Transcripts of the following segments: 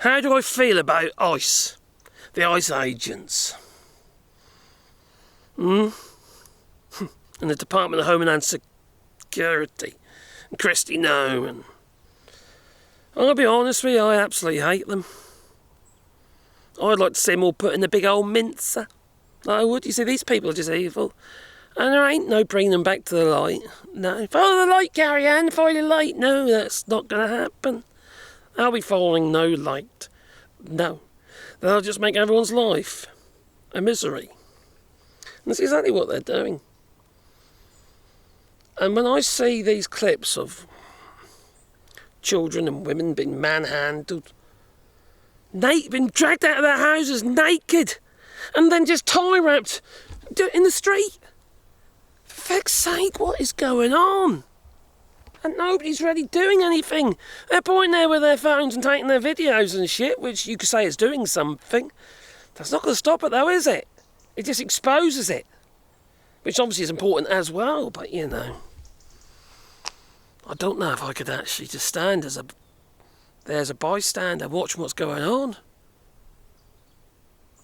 How do I feel about ICE? The ICE agents. And the Department of Homeland Security. And Kristi Noem. And I'll be honest with you, I absolutely hate them. I'd like to see them all put in the big old mincer. I would. You see, these people are just evil. And there ain't no bringing them back to the light. No. Follow the light, Carrie Ann. Follow the light. No, that's not going to happen. I'll be following no light. No. They'll just make everyone's life a misery. And that's exactly what they're doing. And when I see these clips of children and women being manhandled, being dragged out of their houses naked, and then just tie-wrapped in the street. For fuck's sake, what is going on? And nobody's really doing anything. They're pointing there with their phones and taking their videos and shit, which you could say is doing something. That's not going to stop it though, is it? It just exposes it. Which obviously is important as well, but you know. I don't know if I could actually just stand as there's a bystander watching what's going on.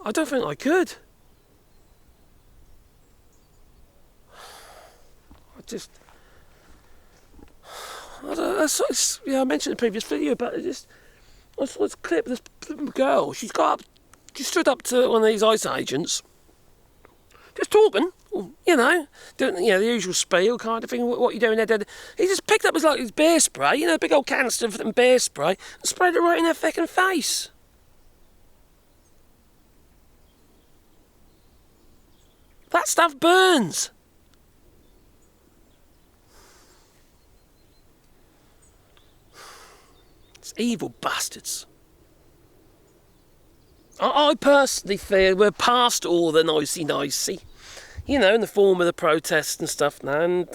I don't think I could. I mentioned in the previous video, but I saw this clip of this girl. She stood up to one of these ICE agents, just talking, you know, doing the usual spiel kind of thing. What you doing there? He just picked up his bear spray, a big old canister of bear spray, and sprayed it right in her fucking face. That stuff burns. It's evil bastards. I personally feel we're past all the nicey, in the form of the protests and stuff now, and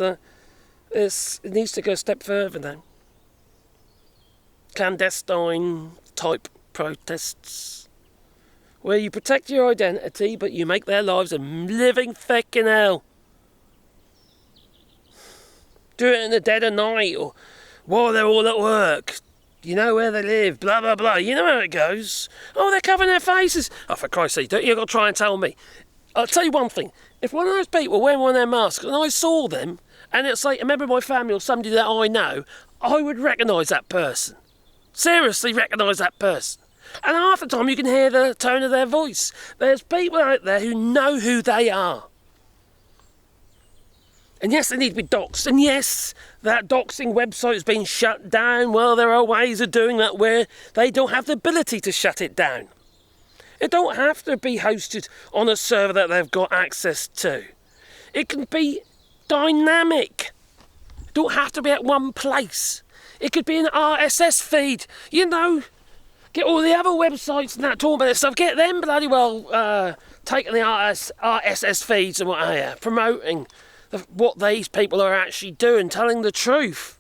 it needs to go a step further now. Clandestine type protests, where you protect your identity, but you make their lives a living fucking hell. Do it in the dead of night, or while they're all at work. You know where they live, blah, blah, blah. You know how it goes. Oh, they're covering their faces. Oh, for Christ's sake, you've got to try and tell me. I'll tell you one thing. If one of those people wearing one of their masks, and I saw them, and it's like a member of my family or somebody that I know, I would recognise that person. Seriously recognise that person. And half the time you can hear the tone of their voice. There's people out there who know who they are. And yes, they need to be doxed. And yes, that doxing website has been shut down. Well, there are ways of doing that where they don't have the ability to shut it down. It don't have to be hosted on a server that they've got access to. It can be dynamic. It don't have to be at one place. It could be an RSS feed. Get all the other websites and that talking about this stuff. Get them bloody well taking the RSS feeds and what have you, promoting what these people are actually doing, telling the truth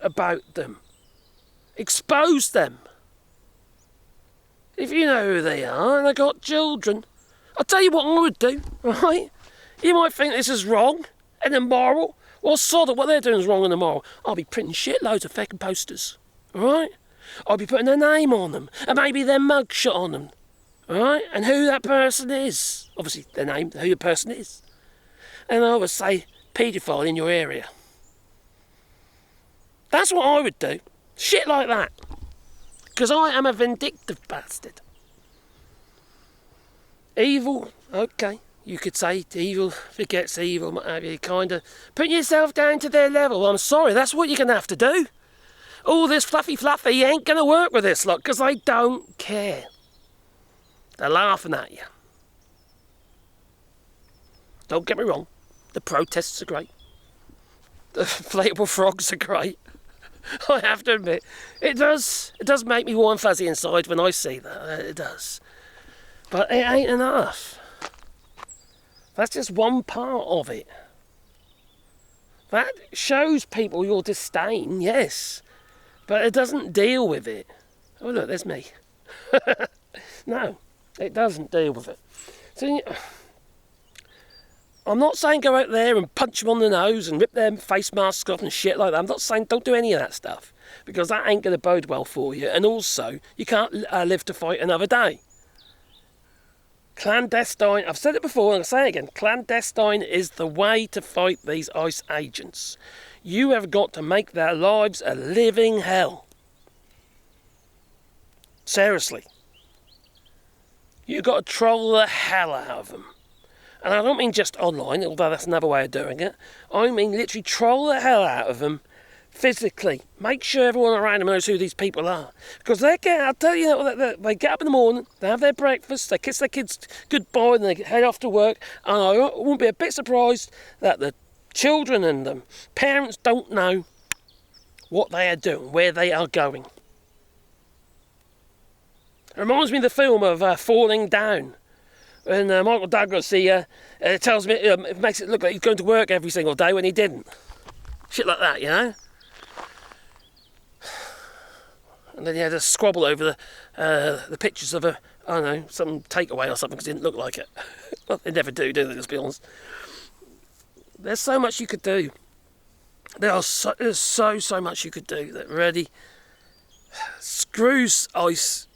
about them. Expose them. If you know who they are and they've got children, I'll tell you what I would do, right? You might think this is wrong and immoral. Well, sod it, what they're doing is wrong and immoral. I'll be printing shitloads of fucking posters, alright? I'll be putting their name on them, and maybe their mugshot on them, alright? And who that person is. Obviously, their name, who the person is. And I would say, paedophile in your area. That's what I would do. Shit like that. Because I am a vindictive bastard. Evil, okay. You could say evil begets evil, what have you, kind of putting yourself down to their level. I'm sorry, that's what you're going to have to do. All this fluffy ain't going to work with this lot, because they don't care. They're laughing at you. Don't get me wrong. The protests are great. The inflatable frogs are great. I have to admit, it does make me warm and fuzzy inside when I see that. It does. But it ain't enough. That's just one part of it. That shows people your disdain, yes. But it doesn't deal with it. Oh look, there's me. No, it doesn't deal with it. So, I'm not saying go out there and punch them on the nose and rip their face masks off and shit like that. I'm not saying don't do any of that stuff. because that ain't going to bode well for you. And also, you can't live to fight another day. Clandestine, I've said it before and I'll say it again, clandestine is the way to fight these ICE agents. You have got to make their lives a living hell. Seriously. You've got to troll the hell out of them. And I don't mean just online, although that's another way of doing it. I mean literally troll the hell out of them physically. Make sure everyone around them knows who these people are. Because I'll tell you, they get up in the morning, they have their breakfast, they kiss their kids goodbye, and they head off to work. And I won't be a bit surprised that the children and the parents don't know what they are doing, where they are going. It reminds me of the film of Falling Down. And Michael Douglas, he tells me, it makes it look like he's going to work every single day when he didn't. Shit like that, you know? And then he had a squabble over the pictures of some takeaway or something because it didn't look like it. Well, they never do they, let's be honest. There's so much you could do. There's so much you could do that really screws ICE.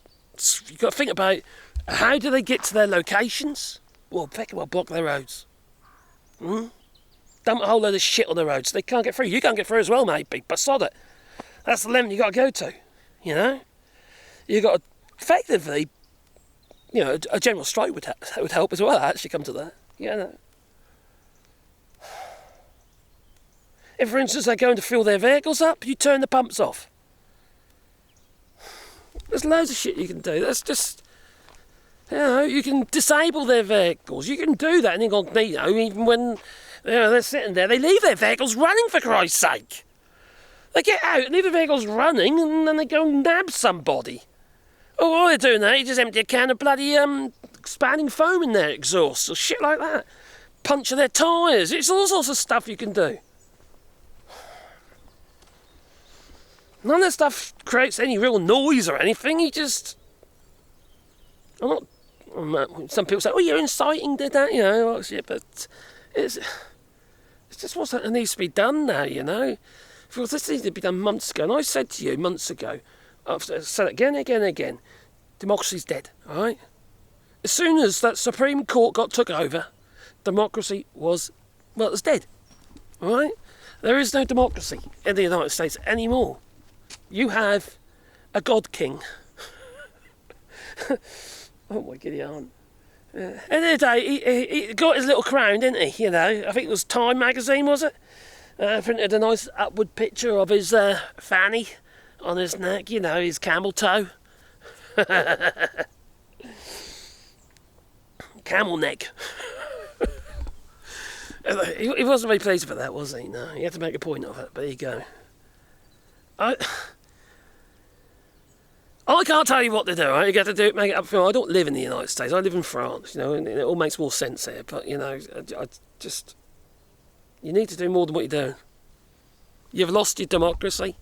You've got to think about how do they get to their locations? Well, block their roads. Dump a whole load of shit on the roads. They can't get through. You can't get through as well, maybe, but sod it. That's the limit you got to go to, you know? You got to effectively, a general strike would help as well, actually, come to that, you know? If, for instance, they're going to fill their vehicles up, you turn the pumps off. There's loads of shit you can do. That's just, you can disable their vehicles. You can do that incognito, even when they're sitting there. They leave their vehicles running, for Christ's sake. They get out and leave the vehicles running, and then they go and nab somebody. Oh, while they're doing that, you just empty a can of bloody expanding foam in their exhaust, or shit like that. Puncture their tyres. It's all sorts of stuff you can do. None of that stuff creates any real noise or anything. Some people say, "Oh, you're inciting to that," shit. But it's just what needs to be done now, Because this needs to be done months ago. And I said to you months ago, I've said it again and again, democracy's dead. All right. As soon as that Supreme Court took over, democracy was dead. All right. There is no democracy in the United States anymore. You have a God King. Oh my giddy aunt. End of the day, he got his little crown, didn't he? I think it was Time magazine, was it? Printed a nice upward picture of his fanny on his neck, his camel toe. Camel neck. He wasn't very pleased with that, was he? No, he had to make a point of it, but there you go. I can't tell you what to do, right? You got to do it, make it up for. I don't live in the United States. I live in France, and it all makes more sense here. But you need to do more than what you're doing. You've lost your democracy,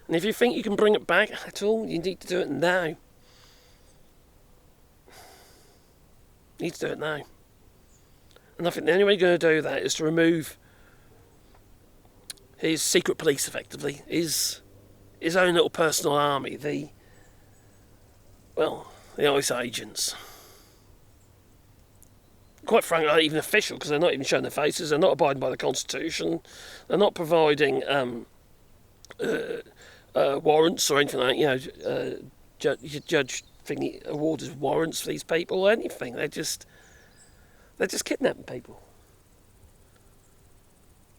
and if you think you can bring it back at all, you need to do it now. You need to do it now. And I think the only way you're going to do that is to remove his secret police, effectively, his own little personal army, the ICE agents. Quite frankly, not even official, because they're not even showing their faces, they're not abiding by the Constitution, they're not providing warrants or anything like that, judge thingy awards warrants for these people or anything. They're just kidnapping people.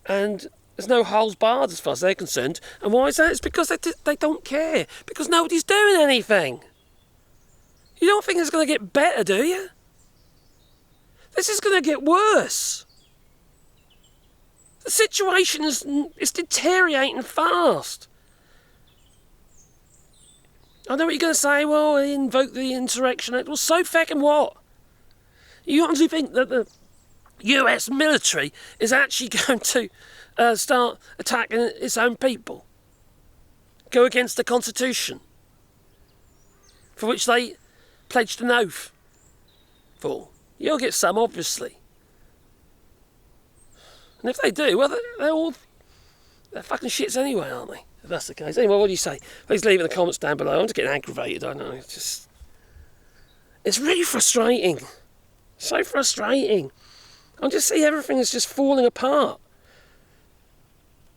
And there's no holes barred as far as they're concerned. And why is that? It's because they don't care. Because nobody's doing anything. You don't think it's going to get better, do you? This is going to get worse. The situation is deteriorating fast. I know what you're going to say. Well, they invoked the Insurrection Act. Well, so fucking what? You honestly think that the US military is actually going to start attacking its own people? Go against the Constitution? For which they pledged an oath for. You'll get some, obviously. And if they do, well, they're fucking shits anyway, aren't they? if that's the case. Anyway, what do you say? Please leave it in the comments down below. I'm just getting aggravated, I know. It's really frustrating. So frustrating. I just see everything is just falling apart.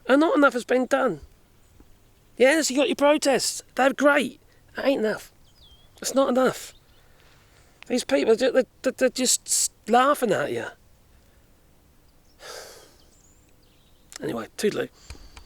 And not enough has been done. Yes, you got your protests. They're great. That ain't enough. It's not enough. These people, they're just laughing at you. Anyway, toodaloo.